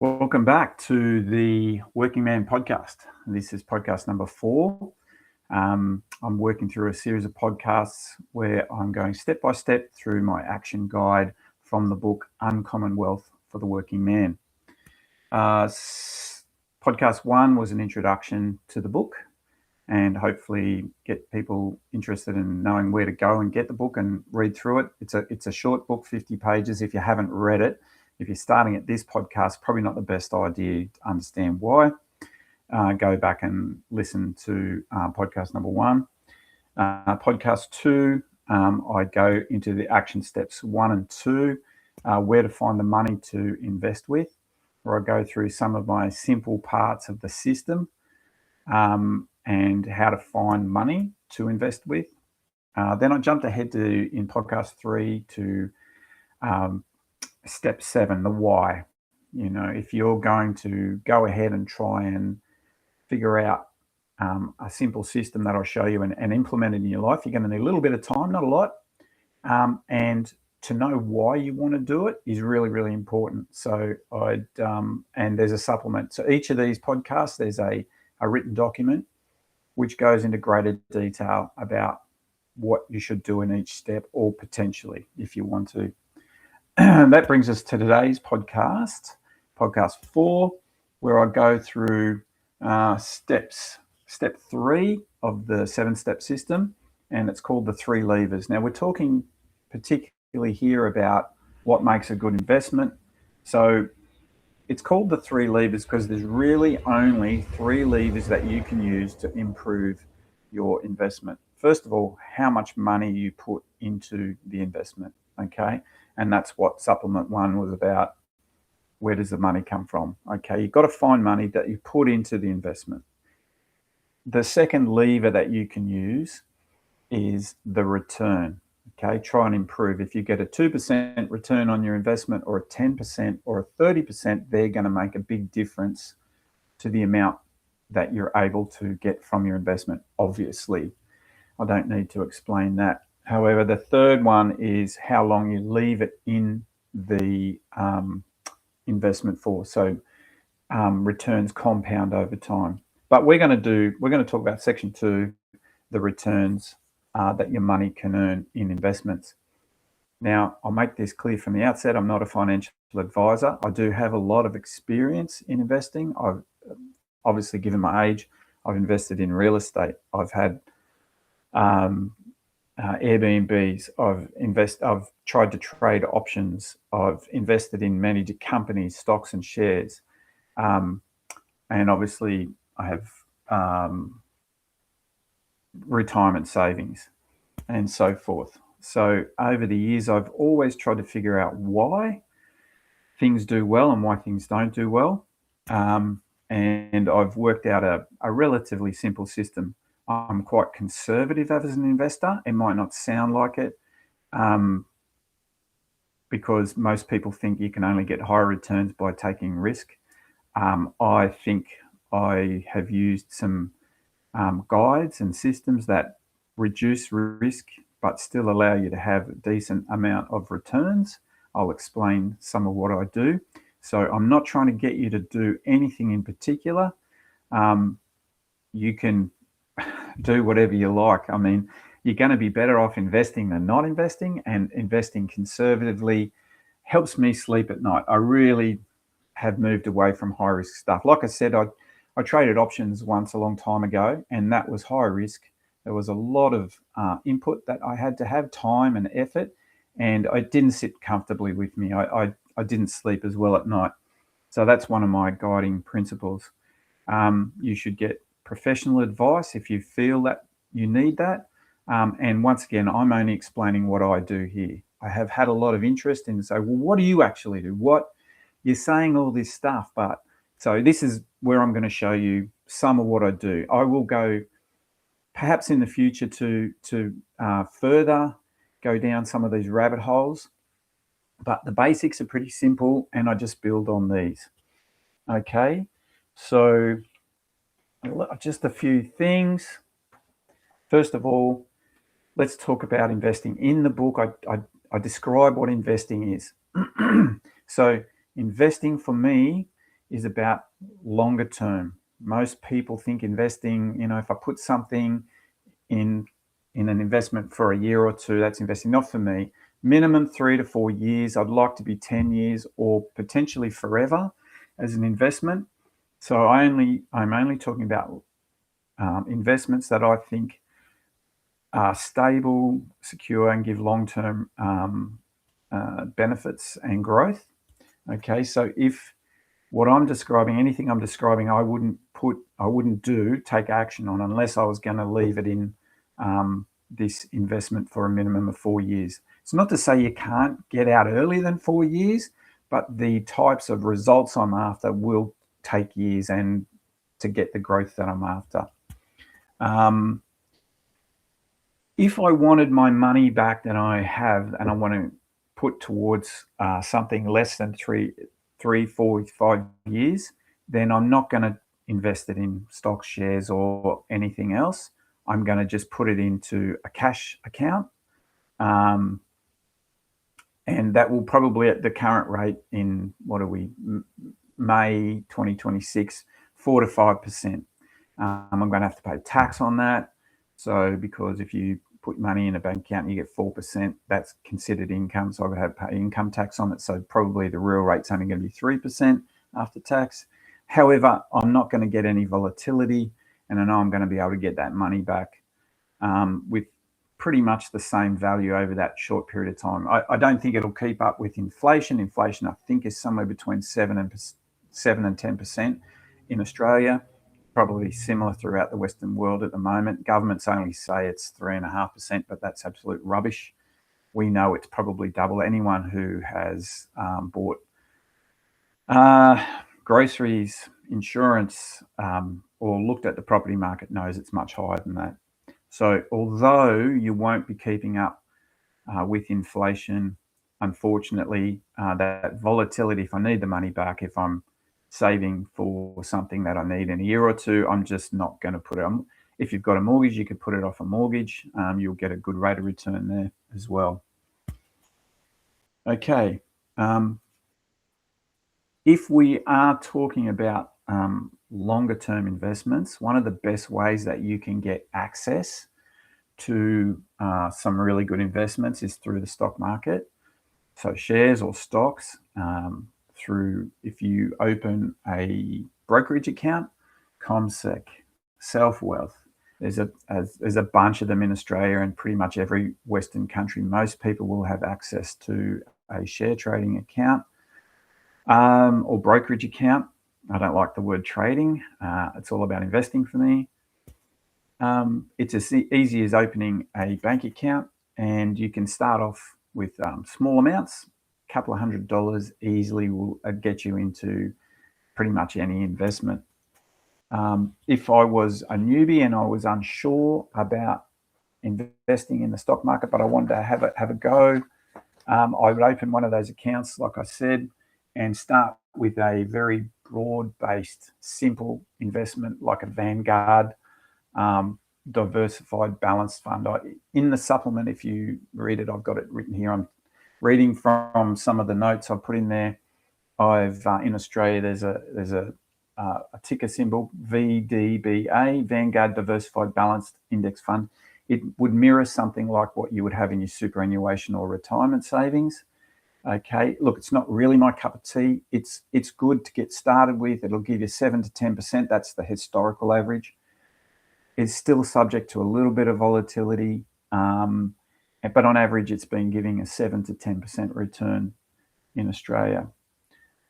Welcome back to the Working Man podcast. This is podcast number 4. I'm working through a series of podcasts where I'm going step by step through my action guide from the book Uncommon Wealth for the Working Man. Podcast 1 was an introduction to the book and hopefully get people interested in knowing where to go and get the book and read through it. It's a short book, 50 pages. If you haven't read it, if you're starting at this podcast, probably not the best idea to understand why. Go back and listen to podcast number 1. Podcast 2, I go into the action steps 1 and 2, where to find the money to invest with, where I go through some of my simple parts of the system and how to find money to invest with. Then I jumped ahead in podcast 3 to step 7, the why. You know, if you're going to go ahead and try and figure out a simple system that I'll show you and implement it in your life, you're going to need a little bit of time, not a lot. And to know why you want to do it is really, really important. So and there's a supplement. So each of these podcasts, there's a written document which goes into greater detail about what you should do in each step, or potentially if you want to. That brings us to today's podcast 4, where I go through steps. Step 3 of the 7-step system, and it's called the 3 levers. Now, we're talking particularly here about what makes a good investment. So it's called the 3 levers because there's really only 3 levers that you can use to improve your investment. First of all, how much money you put into the investment, okay? And that's what supplement 1 was about. Where does the money come from? Okay, you've got to find money that you put into the investment. The second lever that you can use is the return. Okay, try and improve. If you get a 2% return on your investment, or a 10% or a 30%, they're going to make a big difference to the amount that you're able to get from your investment. Obviously, I don't need to explain that. However, the third one is how long you leave it in the investment for. So returns compound over time. But we're going to talk about section 2, the returns that your money can earn in investments. Now, I'll make this clear from the outset. I'm not a financial advisor. I do have a lot of experience in investing. I've obviously, given my age, I've invested in real estate. I've had Airbnbs. I've tried to trade options. I've invested in managed companies, stocks and shares, and obviously I have retirement savings and so forth. So over the years, I've always tried to figure out why things do well and why things don't do well, and I've worked out a relatively simple system. I'm quite conservative as an investor. It might not sound like it because most people think you can only get higher returns by taking risk. I think I have used some guides and systems that reduce risk but still allow you to have a decent amount of returns. I'll explain some of what I do. So I'm not trying to get you to do anything in particular. You can do whatever you like. I mean, you're going to be better off investing than not investing, and investing conservatively helps me sleep at night. I really have moved away from high risk stuff. Like I said, I traded options once a long time ago, and that was high risk. There was a lot of input that I had to have, time and effort, and it didn't sit comfortably with me. I didn't sleep as well at night. So that's one of my guiding principles. You should get professional advice if you feel that you need that. And once again, I'm only explaining what I do here. I have had a lot of interest in say, well, what do you actually do? What you're saying all this stuff, but so this is where I'm going to show you some of what I do. I will go perhaps in the future to further go down some of these rabbit holes, but the basics are pretty simple, and I just build on these. Okay, so just a few things. First of all, let's talk about investing. In the book, I describe what investing is. So investing for me is about longer term. Most people think investing, if I put something in an investment for a year or two, that's investing. Not for me. Minimum 3 to 4 years. I'd like to be 10 years or potentially forever as an investment. So I'm only talking about investments that I think are stable, secure, and give long-term benefits and growth. Okay, so if what I'm describing, anything I'm describing, I wouldn't take action on unless I was going to leave it in this investment for a minimum of 4 years. It's not to say you can't get out earlier than 4 years, but the types of results I'm after will take years and to get the growth that I'm after. If I wanted my money back that I have and I want to put towards something less than 3, 4, 5 years, then I'm not going to invest it in stocks, shares, or anything else. I'm going to just put it into a cash account. And that will probably, at the current rate in, May 2026, 4 to 5%. I'm going to have to pay tax on that. So because if you put money in a bank account and you get 4%, that's considered income. So I would have to pay income tax on it. So probably the real rate's only going to be 3% after tax. However, I'm not going to get any volatility, and I know I'm going to be able to get that money back with pretty much the same value over that short period of time. I don't think it'll keep up with inflation. Inflation, I think, is somewhere between 7 and 10% in Australia. Probably similar throughout the Western world at the moment. Governments only say it's 3.5%, but that's absolute rubbish. We know it's probably double. Anyone who has bought groceries, insurance, or looked at the property market knows it's much higher than that. So although you won't be keeping up with inflation, unfortunately, that volatility, if I need the money back, if I'm saving for something that I need in a year or two, I'm just not going to put it on. If you've got a mortgage, you could put it off a mortgage. You'll get a good rate of return there as well. Okay. If we are talking about longer term investments, one of the best ways that you can get access to some really good investments is through the stock market. So shares or stocks, if you open a brokerage account, CommSec, Self-Wealth. There's a bunch of them in Australia and pretty much every Western country. Most people will have access to a share trading account or brokerage account. I don't like the word trading. It's all about investing for me. It's as easy as opening a bank account, and you can start off with small amounts. A couple of $100 easily will get you into pretty much any investment. If I was a newbie and I was unsure about investing in the stock market, but I wanted to have a go, I would open one of those accounts, like I said, and start with a very broad-based, simple investment like a Vanguard diversified balanced fund. In the supplement, if you read it, I've got it written here. I'm reading from some of the notes I've put in there. In Australia, there's a ticker symbol, VDBA, Vanguard Diversified Balanced Index Fund. It would mirror something like what you would have in your superannuation or retirement savings. Okay, look, it's not really my cup of tea. It's good to get started with. It'll give you 7 to 10%. That's the historical average. It's still subject to a little bit of volatility, but on average, it's been giving a 7 to 10% return in Australia.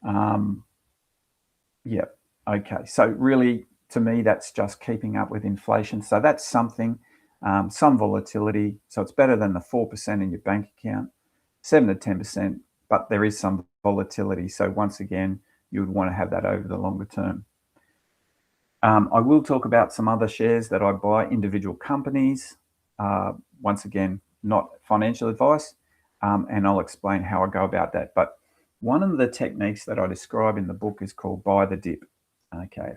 Yeah, okay. So really, to me, that's just keeping up with inflation. So that's something, some volatility. So it's better than the 4% in your bank account, 7 to 10%, but there is some volatility. So once again, you would want to have that over the longer term. I will talk about some other shares that I buy, individual companies. Once again, not financial advice, and I'll explain how I go about that. But one of the techniques that I describe in the book is called buy the dip. Okay,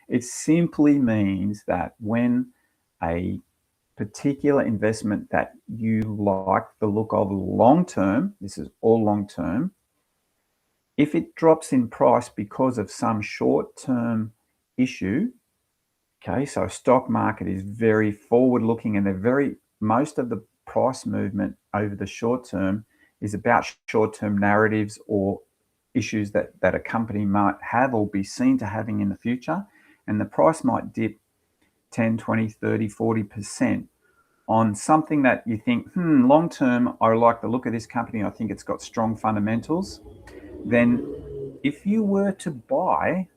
it simply means that when a particular investment that you like the look of long term, this is all long term, If it drops in price because of some short-term issue, okay, so stock market is very forward-looking, and most of the price movement over the short term is about short-term narratives or issues that a company might have or be seen to having in the future, and the price might dip 10, 20, 30, 40% on something that you think, long term, I like the look of this company, I think it's got strong fundamentals. Then if you were to buy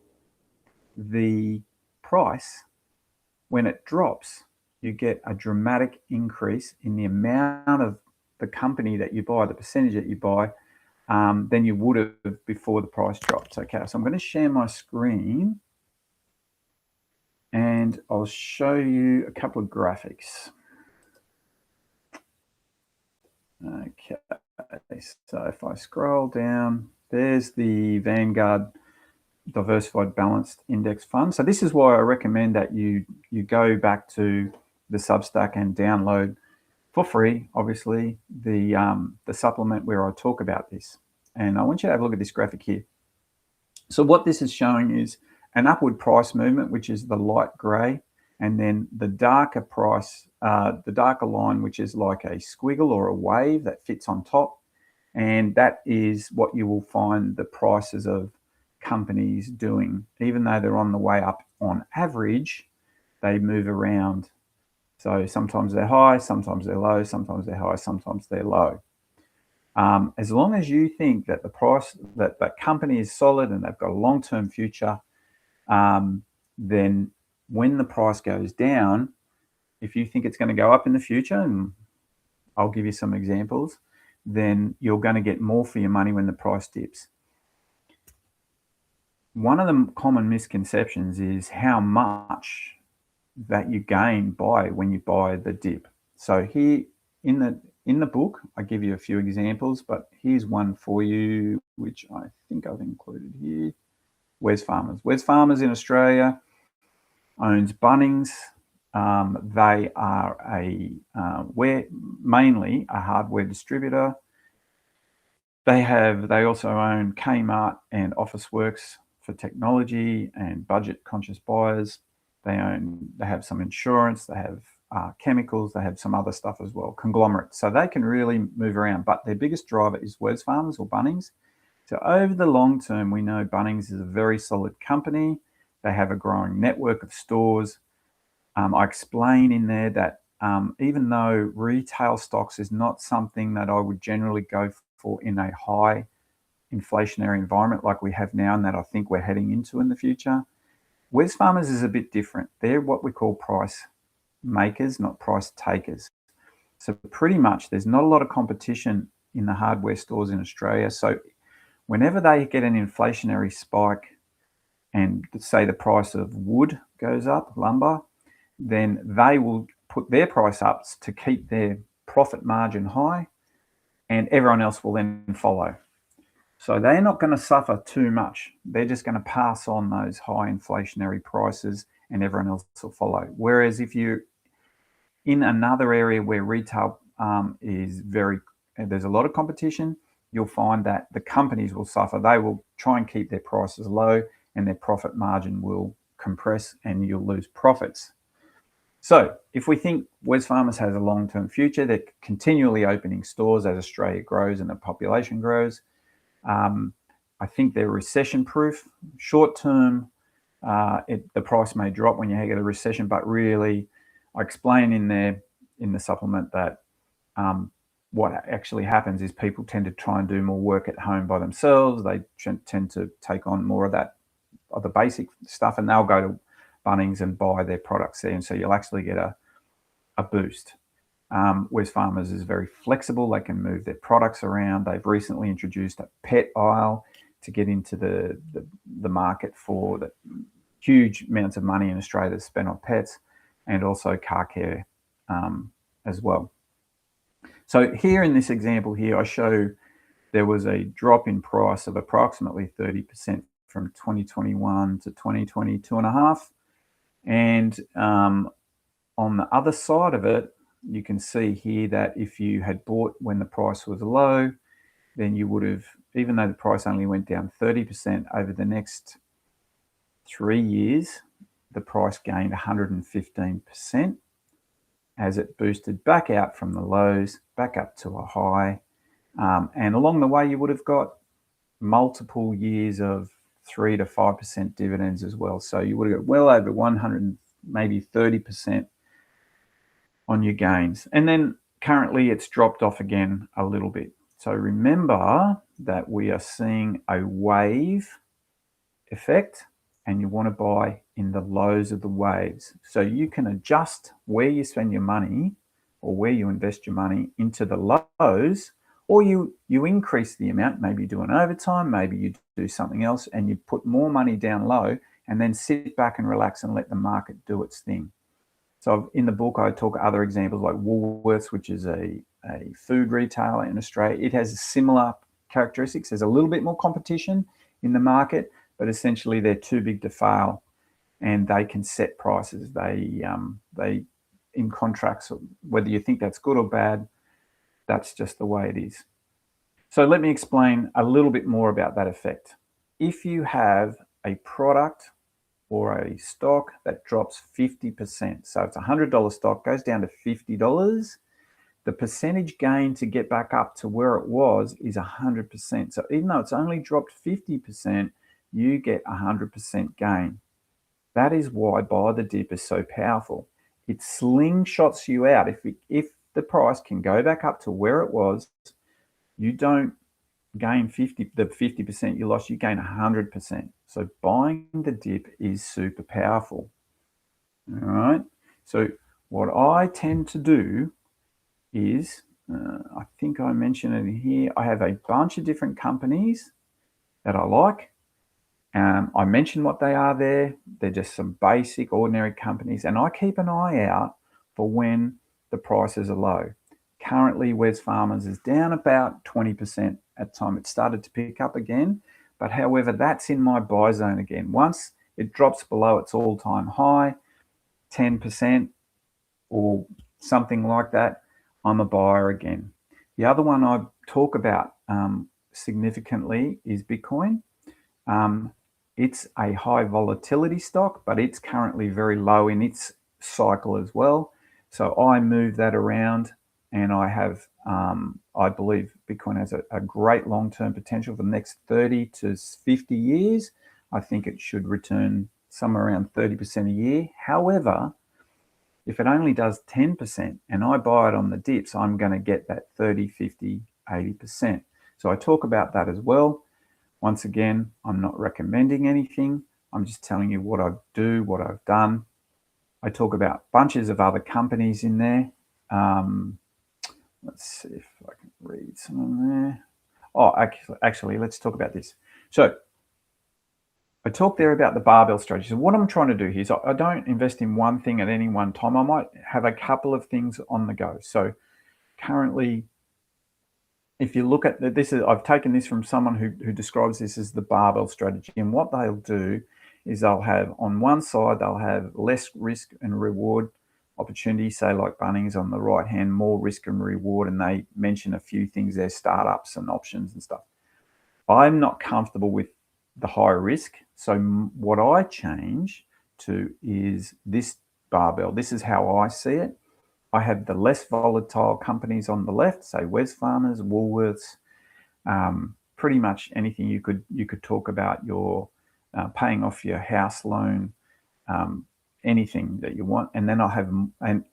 the price when it drops, you get a dramatic increase in the amount of the company that you buy, the percentage that you buy, than you would have before the price drops. Okay, so I'm going to share my screen and I'll show you a couple of graphics. Okay, so if I scroll down, there's the Vanguard Diversified Balanced Index Fund. So this is why I recommend that you go back to the Substack and download for free, obviously, the supplement where I talk about this. And I want you to have a look at this graphic here. So what this is showing is an upward price movement, which is the light gray, and then the darker price, the darker line, which is like a squiggle or a wave that fits on top. And that is what you will find the prices of companies doing. Even though they're on the way up on average, they move around. So sometimes they're high, sometimes they're low, sometimes they're high, sometimes they're low. As long as you think that the price, that company is solid and they've got a long-term future, then when the price goes down, if you think it's going to go up in the future, and I'll give you some examples, then you're going to get more for your money when the price dips. One of the common misconceptions is how much that you gain when you buy the dip. So here in the book, I give you a few examples, but here's one for you, which I think I've included here. Wesfarmers. Wesfarmers in Australia owns Bunnings. They are mainly a hardware distributor. They also own Kmart and Officeworks for technology and budget-conscious buyers. They have some insurance. They have chemicals. They have some other stuff as well. Conglomerate. So they can really move around. But their biggest driver is Wesfarmers or Bunnings. So over the long term, we know Bunnings is a very solid company. They have a growing network of stores. I explain in there that even though retail stocks is not something that I would generally go for in a high inflationary environment like we have now and that I think we're heading into in the future, Wesfarmers is a bit different. They're what we call price makers, not price takers. So pretty much there's not a lot of competition in the hardware stores in Australia. So whenever they get an inflationary spike and say the price of wood goes up, lumber, then they will put their price up to keep their profit margin high, and everyone else will then follow. So they're not going to suffer too much. They're just going to pass on those high inflationary prices and everyone else will follow. Whereas if you're in another area where retail there's a lot of competition, you'll find that the companies will suffer. They will try and keep their prices low and their profit margin will compress and you'll lose profits. So if we think Wesfarmers has a long-term future, they're continually opening stores as Australia grows and the population grows. I think they're recession-proof. Short-term, the price may drop when you get a recession, but really, I explain in the supplement that what actually happens is people tend to try and do more work at home by themselves. They tend to take on more of the basic stuff, and they'll go to Bunnings and buy their products there, and so you'll actually get a boost. Wesfarmers is very flexible. They can move their products around. They've recently introduced a pet aisle to get into the market for the huge amounts of money in Australia spent on pets, and also car care as well. So here in this example here, I show there was a drop in price of approximately 30% from 2021 to 2022.5. And on the other side of it, you can see here that if you had bought when the price was low, then you would have, even though the price only went down 30% over the next 3 years, the price gained 115% as it boosted back out from the lows, back up to a high. And along the way, you would have got multiple years of 3 to 5% dividends as well. So you would have got well over 100, maybe 30% on your gains. And then currently it's dropped off again a little bit. So remember that we are seeing a wave effect, and you want to buy in the lows of the waves. So you can adjust where you spend your money or where you invest your money into the lows, or you increase the amount, maybe you do an overtime, maybe you do something else, and you put more money down low and then sit back and relax and let the market do its thing. So in the book, I talk other examples like Woolworths, which is a food retailer in Australia. It has similar characteristics. There's a little bit more competition in the market, but essentially they're too big to fail, and they can set prices. They in contracts, whether you think that's good or bad, that's just the way it is. So let me explain a little bit more about that effect. If you have a product or a stock that drops 50%, so it's a $100 stock, goes down to $50, the percentage gain to get back up to where it was is 100%. So even though it's only dropped 50%, you get 100% gain. That is why buy the dip is so powerful. It slingshots you out. If the price can go back up to where it was, you don't gain the 50% you lost, you gain 100%. So buying the dip is super powerful. All right. So what I tend to do is, I think I mentioned it here, I have a bunch of different companies that I like. I mentioned what they are there. They're just some basic, ordinary companies, and I keep an eye out for when the prices are low. Currently, Wesfarmers is down about 20% at the time. It started to pick up again, but however, that's in my buy zone again. Once it drops below its all-time high, 10% or something like that, I'm a buyer again. The other one I talk about significantly is Bitcoin. It's a high volatility stock, but it's currently very low in its cycle as well. So I move that around, and I have, I believe Bitcoin has a great long-term potential for the next 30 to 50 years. I think it should return somewhere around 30% a year. However, if it only does 10% and I buy it on the dips, I'm going to get that 30, 50, 80%. So I talk about that as well. Once again, I'm not recommending anything. I'm just telling you what I do, what I've done. I talk about bunches of other companies in there. Let's see if I can read some of there. Oh, actually, let's talk about this. So I talked there about the barbell strategy. So what I'm trying to do here is I don't invest in one thing at any one time. I might have a couple of things on the go. So currently, if you look at this, I've taken this from someone who describes this as the barbell strategy. And what they'll do is they'll have, on one side, they'll have less risk and reward opportunity, say like Bunnings, on the right hand, more risk and reward. And they mention a few things there, startups and options and stuff. I'm not comfortable with the higher risk. So what I change to is this barbell. This is how I see it. I have the less volatile companies on the left, say Wesfarmers, Woolworths, pretty much anything you could talk about, your paying off your house loan, anything that you want. And then I have, and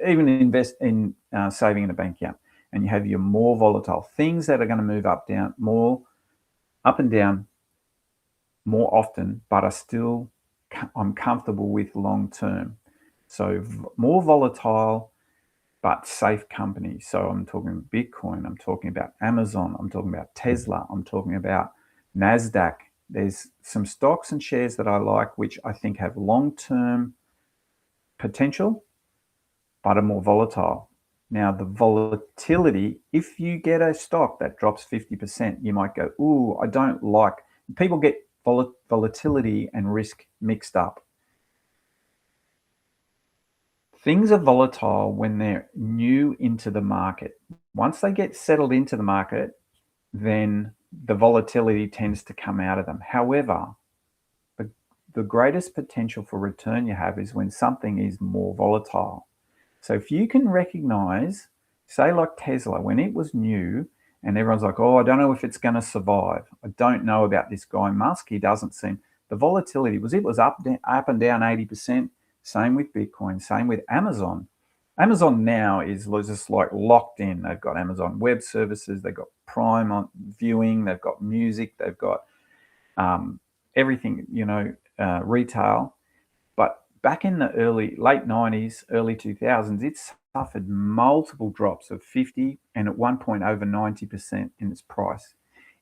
even invest in saving in a bank account. And you have your more volatile things that are going to move up and down more often, but are still, I'm comfortable with long term. So more volatile, but safe companies. So I'm talking Bitcoin, I'm talking about Amazon, I'm talking about Tesla, I'm talking about NASDAQ. There's some stocks and shares that I like, which I think have long-term potential, but are more volatile. Now, the volatility, if you get a stock that drops 50%, you might go, ooh, I don't like, people get volatility and risk mixed up. Things are volatile when they're new into the market. Once they get settled into the market, then the volatility tends to come out of them. However, the greatest potential for return you have is when something is more volatile. So if you can recognize, say like Tesla, when it was new and everyone's like, oh, I don't know if it's going to survive. I don't know about this guy Musk. He doesn't seem, the volatility was, it was up and down 80%. Same with Bitcoin, same with Amazon. Amazon now is just like locked in. They've got Amazon Web Services, they've got Prime on viewing, they've got music, they've got everything, retail. But back in the late 90s, early 2000s, it suffered multiple drops of 50 and at one point over 90% in its price.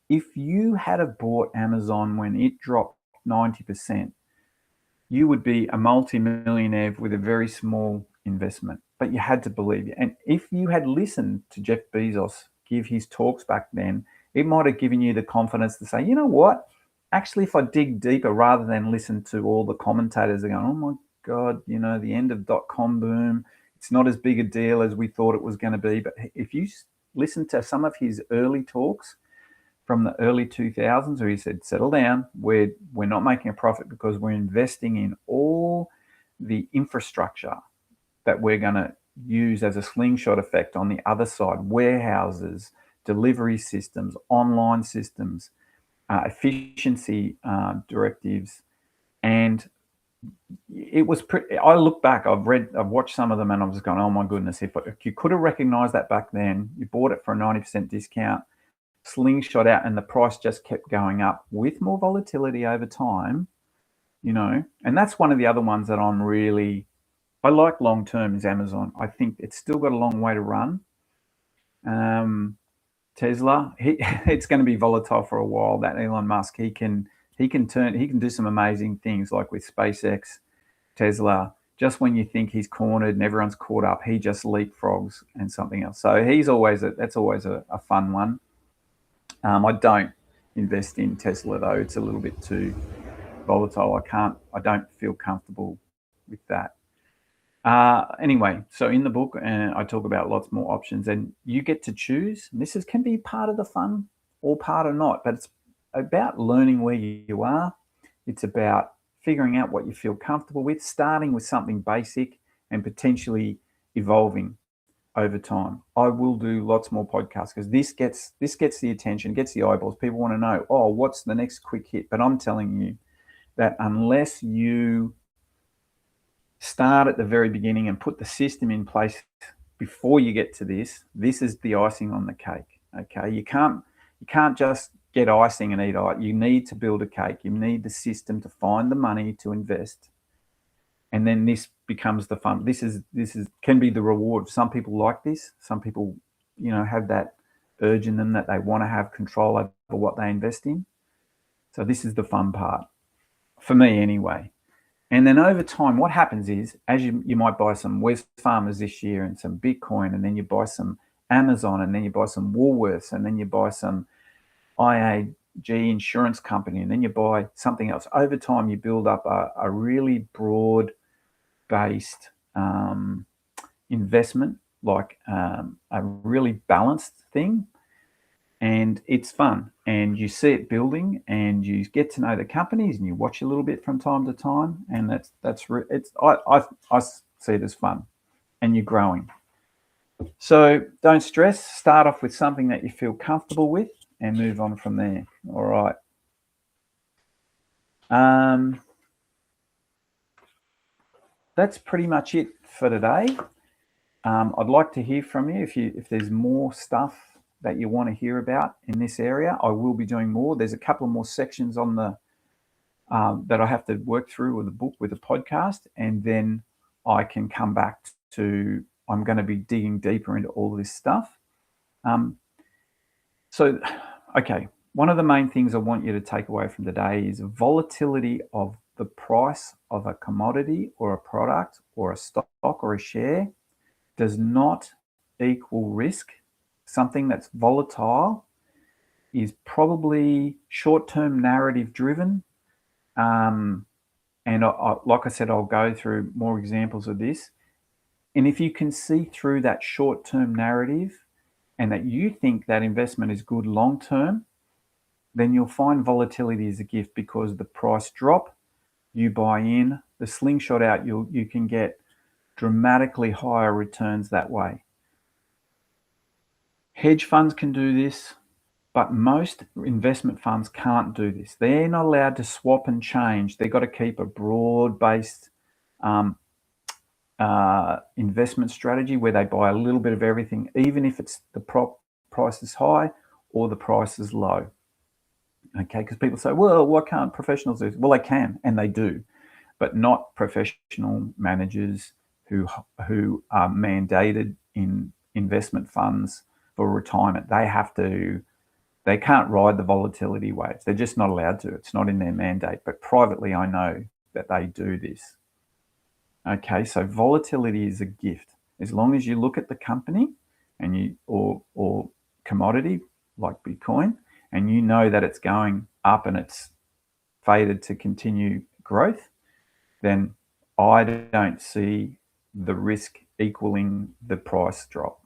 If you had have bought Amazon when it dropped 90%, you would be a multi-millionaire with a very small investment, but you had to believe it. And if you had listened to Jeff Bezos give his talks back then, it might have given you the confidence to say, you know what, actually, if I dig deeper rather than listen to all the commentators going, oh my God, the end of .com boom, it's not as big a deal as we thought it was going to be. But if you listen to some of his early talks from the early 2000s, where he said, settle down, we're not making a profit because we're investing in all the infrastructure that we're going to use as a slingshot effect on the other side, warehouses, delivery systems, online systems, efficiency directives. And it was pretty, I look back, I've watched some of them and I was going, oh my goodness, if you could have recognized that back then, you bought it for a 90% discount, slingshot out, and the price just kept going up with more volatility over time, and that's one of the other ones that I like long term is Amazon. I think it's still got a long way to run. Tesla, it's going to be volatile for a while. That Elon Musk, he can do some amazing things like with SpaceX, Tesla. Just when you think he's cornered and everyone's caught up, he just leapfrogs and something else. So that's always a fun one. I don't invest in Tesla though; it's a little bit too volatile. I don't feel comfortable with that. Anyway, so in the book, I talk about lots more options, and you get to choose. This can be part of the fun or part or not, but it's about learning where you are. It's about figuring out what you feel comfortable with, starting with something basic and potentially evolving over time. I will do lots more podcasts because this gets the attention, gets the eyeballs. People want to know, oh, what's the next quick hit? But I'm telling you that unless you start at the very beginning and put the system in place before you get to this is the icing on the cake. Okay, you can't just get icing and eat it. You need to build a cake. You need the system to find the money to invest, and then this becomes the fun. This can be the reward. Some people like this. Some people, have that urge in them that they want to have control over what they invest in. So this is the fun part for me, anyway. And then over time, what happens is, as you might buy some Wesfarmers this year and some Bitcoin, and then you buy some Amazon, and then you buy some Woolworths, and then you buy some IAG insurance company, and then you buy something else. Over time, you build up a really broad-based investment, like a really balanced thing. And it's fun, and you see it building, and you get to know the companies, and you watch a little bit from time to time, and I see it as fun, and you're growing. So don't stress. Start off with something that you feel comfortable with, and move on from there. All right. That's pretty much it for today. I'd like to hear from you if there's more stuff that you want to hear about in this area. I will be doing more. There's a couple of more sections on the that I have to work through with the book, with the podcast, and then I can come back to, I'm going to be digging deeper into all this stuff. Okay, one of the main things I want you to take away from today is volatility of the price of a commodity or a product or a stock or a share does not equal risk. Something that's volatile is probably short-term narrative driven. And like I said, I'll go through more examples of this. And if you can see through that short-term narrative and that you think that investment is good long term, then you'll find volatility is a gift, because the price drop, you buy in, the slingshot out, you can get dramatically higher returns that way. Hedge funds can do this, but most investment funds can't do this. They're not allowed to swap and change. They've got to keep a broad-based investment strategy where they buy a little bit of everything, even if it's the price is high or the price is low. Okay, because people say, well, why can't professionals do this? Well, they can, and they do, but not professional managers who are mandated in investment funds for retirement. They can't ride the volatility waves. They're just not allowed to. It's not in their mandate. But privately, I know that they do this. Okay, so volatility is a gift. As long as you look at the company and or commodity like Bitcoin, and you know that it's going up and it's fated to continue growth, then I don't see the risk equaling the price drop.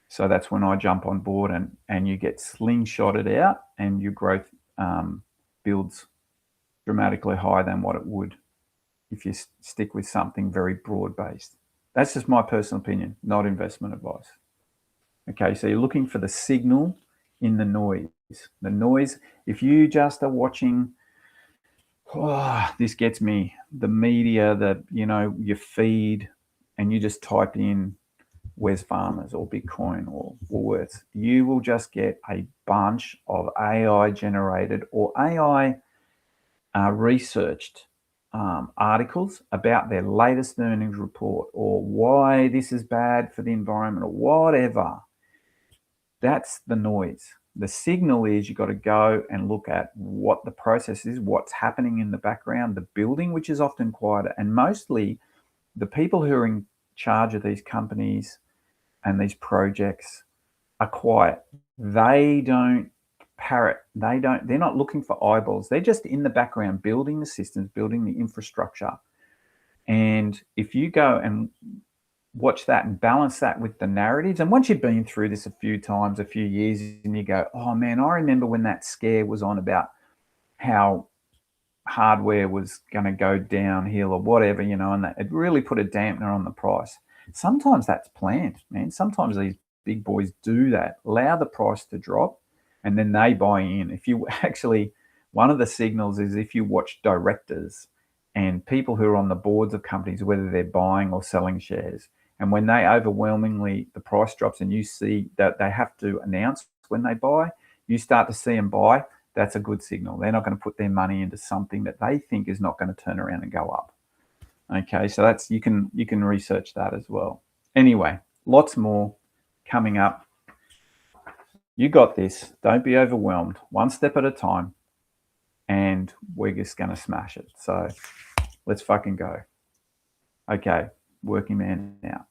So that's when I jump on board, and you get slingshotted out, and your growth builds dramatically higher than what it would if you stick with something very broad-based. That's just my personal opinion, not investment advice. Okay, so you're looking for the signal in the noise. The noise, if you just are watching, this gets me, the media, your feed, and you just type in Wesfarmers or Bitcoin or Woolworths, you will just get a bunch of AI generated or AI researched articles about their latest earnings report, or why this is bad for the environment, or whatever. That's the noise. The signal is you've got to go and look at what the process is, what's happening in the background, the building, which is often quieter. And mostly the people who are in charge of these companies and these projects are quiet. They don't parrot. They're not looking for eyeballs. They're just in the background building the systems, building the infrastructure. And if you go and watch that and balance that with the narratives, and once you've been through this a few times, a few years, and you go, oh man, I remember when that scare was on about how hardware was going to go downhill or whatever, and that it really put a dampener on the price. Sometimes that's planned, man. Sometimes these big boys do that, allow the price to drop, and then they buy in. If you actually, one of the signals is if you watch directors and people who are on the boards of companies, whether they're buying or selling shares, and when they overwhelmingly, the price drops and you see that they have to announce when they buy, you start to see them buy, that's a good signal. They're not going to put their money into something that they think is not going to turn around and go up. Okay, so that's, you can research that as well. Anyway, lots more coming up. You got this. Don't be overwhelmed. One step at a time, and we're just going to smash it. So let's fucking go. Okay, working man out.